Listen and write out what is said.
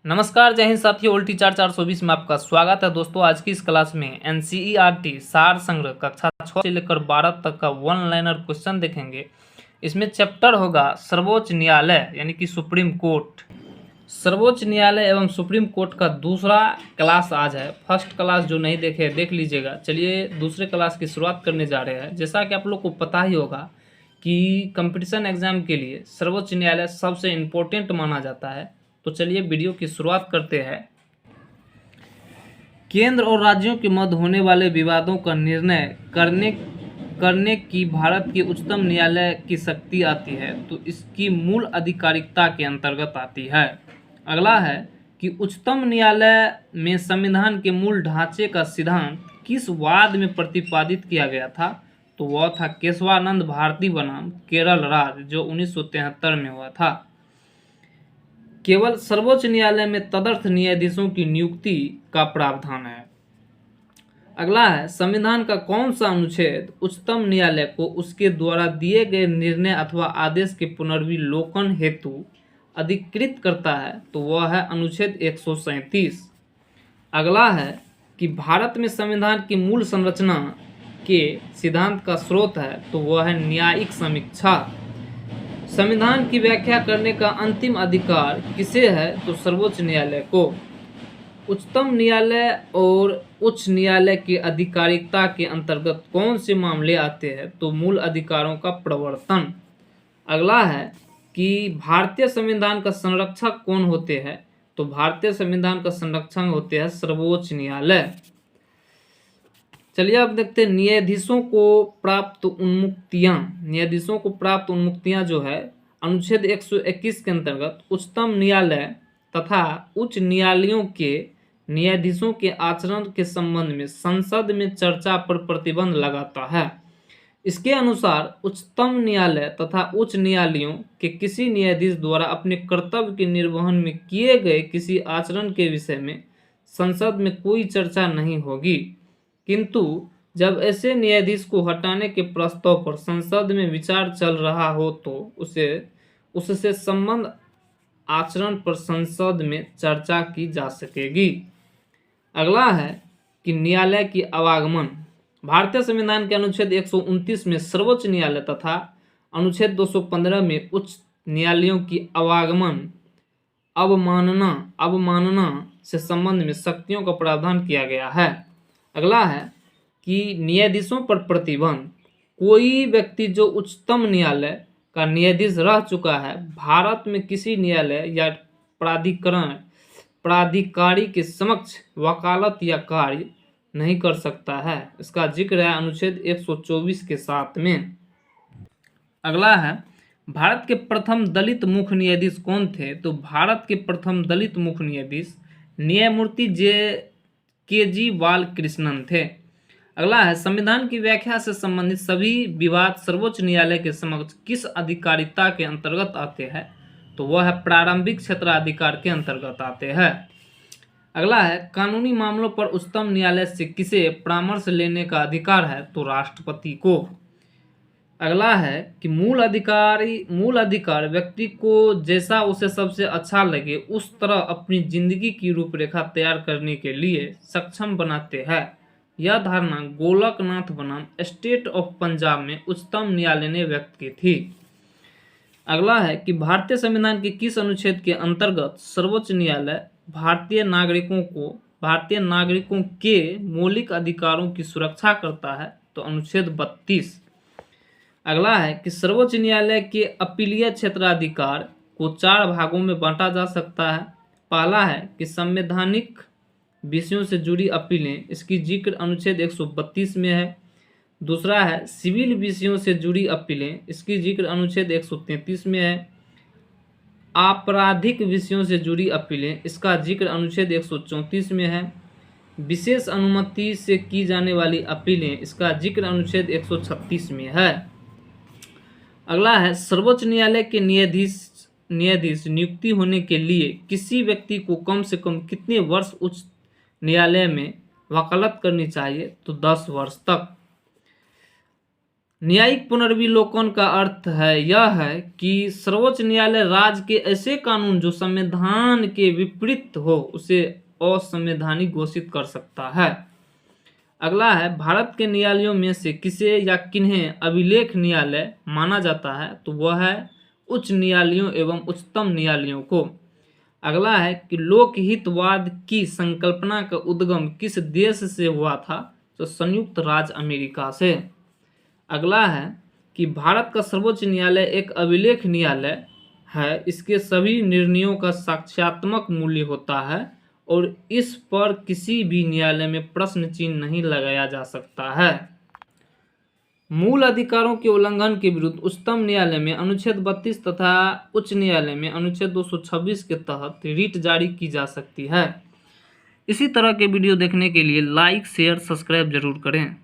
नमस्कार, जय हिंद साथियों। उल्टी 4/420 में आपका स्वागत है। दोस्तों, आज की इस क्लास में एनसीईआरटी सार संग्रह कक्षा 6 से लेकर 12 तक का वन लाइनर क्वेश्चन देखेंगे। इसमें चैप्टर होगा सर्वोच्च न्यायालय यानी कि सुप्रीम कोर्ट। सर्वोच्च न्यायालय एवं सुप्रीम कोर्ट का दूसरा क्लास आज है। फर्स्ट क्लास जो नहीं देखे देख लीजिएगा। चलिए दूसरे क्लास की शुरुआत करने जा रहे हैं। जैसा कि आप लोग को पता ही होगा कि कंपटीशन एग्जाम के लिए सर्वोच्च न्यायालय सबसे इम्पोर्टेंट माना जाता है। तो चलिए वीडियो की शुरुआत करते हैं। केंद्र और राज्यों के मध्य होने वाले विवादों का निर्णय करने की भारत के उच्चतम न्यायालय की शक्ति आती है तो इसकी मूल आधिकारिकता के अंतर्गत आती है। अगला है कि उच्चतम न्यायालय में संविधान के मूल ढांचे का सिद्धांत किस वाद में प्रतिपादित किया गया था। तो वह था केशवानंद भारती बनाम केरल राज्य, जो 1973 में हुआ था। केवल सर्वोच्च न्यायालय में तदर्थ न्यायाधीशों की नियुक्ति का प्रावधान है। अगला है संविधान का कौन सा अनुच्छेद उच्चतम न्यायालय को उसके द्वारा दिए गए निर्णय अथवा आदेश के पुनर्विलोकन हेतु अधिकृत करता है। तो वह है अनुच्छेद 137। अगला है कि भारत में संविधान की मूल संरचना के सिद्धांत का स्रोत है। तो वह है न्यायिक समीक्षा। संविधान की व्याख्या करने का अंतिम अधिकार किसे है। तो सर्वोच्च न्यायालय को। उच्चतम न्यायालय और उच्च न्यायालय की आधिकारिकता के अंतर्गत कौन से मामले आते हैं। तो मूल अधिकारों का प्रवर्तन। अगला है कि भारतीय संविधान का संरक्षक कौन होते हैं। तो भारतीय संविधान का संरक्षक होते हैं सर्वोच्च न्यायालय। चलिए अब देखते हैं न्यायाधीशों को प्राप्त उन्मुक्तियां जो है अनुच्छेद 121 के अंतर्गत उच्चतम न्यायालय तथा उच्च न्यायालयों के न्यायाधीशों के आचरण के संबंध में संसद में चर्चा पर प्रतिबंध लगाता है। इसके अनुसार उच्चतम न्यायालय तथा उच्च न्यायालयों के किसी न्यायाधीश द्वारा अपने कर्तव्य के निर्वहन में किए गए किसी आचरण के विषय में संसद में कोई चर्चा नहीं होगी, किंतु जब ऐसे न्यायाधीश को हटाने के प्रस्ताव पर संसद में विचार चल रहा हो तो उससे संबंध आचरण पर संसद में चर्चा की जा सकेगी। अगला है कि न्यायालय की आवागमन। भारतीय संविधान के अनुच्छेद 129 में सर्वोच्च न्यायालय तथा अनुच्छेद 215 में उच्च न्यायालयों की अवमानना से संबंध में शक्तियों का प्रावधान किया गया है। अगला है कि न्यायाधीशों पर प्रतिबंध। कोई व्यक्ति जो उच्चतम न्यायालय का न्यायाधीश रह चुका है भारत में किसी न्यायालय या प्राधिकारी के समक्ष वकालत या कार्य नहीं कर सकता है। इसका जिक्र है अनुच्छेद 124 के साथ में। अगला है भारत के प्रथम दलित मुख्य न्यायाधीश कौन थे। तो भारत के प्रथम दलित मुख्य न्यायाधीश न्यायमूर्ति के.जी. बालकृष्णन थे। अगला है संविधान की व्याख्या से संबंधित सभी विवाद सर्वोच्च न्यायालय के समक्ष किस अधिकारिता के अंतर्गत आते हैं। तो वह है प्रारंभिक क्षेत्राधिकार के अंतर्गत आते हैं। अगला है कानूनी मामलों पर उच्चतम न्यायालय से किसे परामर्श लेने का अधिकार है। तो राष्ट्रपति को। अगला है कि मूल अधिकार व्यक्ति को जैसा उसे सबसे अच्छा लगे उस तरह अपनी जिंदगी की रूपरेखा तैयार करने के लिए सक्षम बनाते हैं। यह धारणा गोलकनाथ बनाम स्टेट ऑफ पंजाब में उच्चतम न्यायालय ने व्यक्त की थी। अगला है कि भारतीय संविधान के किस अनुच्छेद के अंतर्गत सर्वोच्च न्यायालय भारतीय नागरिकों के मौलिक अधिकारों की सुरक्षा करता है। तो अनुच्छेद 32। अगला है कि सर्वोच्च न्यायालय के अपीलीय क्षेत्राधिकार को 4 भागों में बांटा जा सकता है। पहला है कि संवैधानिक विषयों से जुड़ी अपीलें, इसकी जिक्र अनुच्छेद 132 में है। दूसरा है सिविल विषयों से जुड़ी अपीलें, इसकी जिक्र अनुच्छेद 133 में है। आपराधिक विषयों से जुड़ी अपीलें, इसका जिक्र अनुच्छेद 134 में है। विशेष अनुमति से की जाने वाली अपीलें, इसका जिक्र अनुच्छेद 136 में है। अगला है सर्वोच्च न्यायालय के न्यायाधीश नियुक्ति होने के लिए किसी व्यक्ति को कम से कम कितने वर्ष उच्च न्यायालय में वकालत करनी चाहिए। तो 10 वर्ष तक। न्यायिक पुनर्विलोकन का अर्थ यह है कि सर्वोच्च न्यायालय राज्य के ऐसे कानून जो संविधान के विपरीत हो उसे असंवैधानिक घोषित कर सकता है। अगला है, भारत के न्यायालयों में से किसे या किन्हें अभिलेख न्यायालय माना जाता है, तो वह है उच्च न्यायालयों एवं उच्चतम न्यायालयों को। अगला है कि लोकहितवाद की संकल्पना का उद्गम किस देश से हुआ था, तो संयुक्त राज्य अमेरिका से। अगला है कि भारत का सर्वोच्च न्यायालय एक अभिलेख न्यायालय है, इसके सभी निर्णयों का साक्ष्यात्मक मूल्य होता है और इस पर किसी भी न्यायालय में प्रश्न चिन्ह नहीं लगाया जा सकता है। मूल अधिकारों के उल्लंघन के विरुद्ध उच्चतम न्यायालय में अनुच्छेद 32 तथा उच्च न्यायालय में अनुच्छेद 226 के तहत रिट जारी की जा सकती है। इसी तरह के वीडियो देखने के लिए लाइक, शेयर, सब्सक्राइब जरूर करें।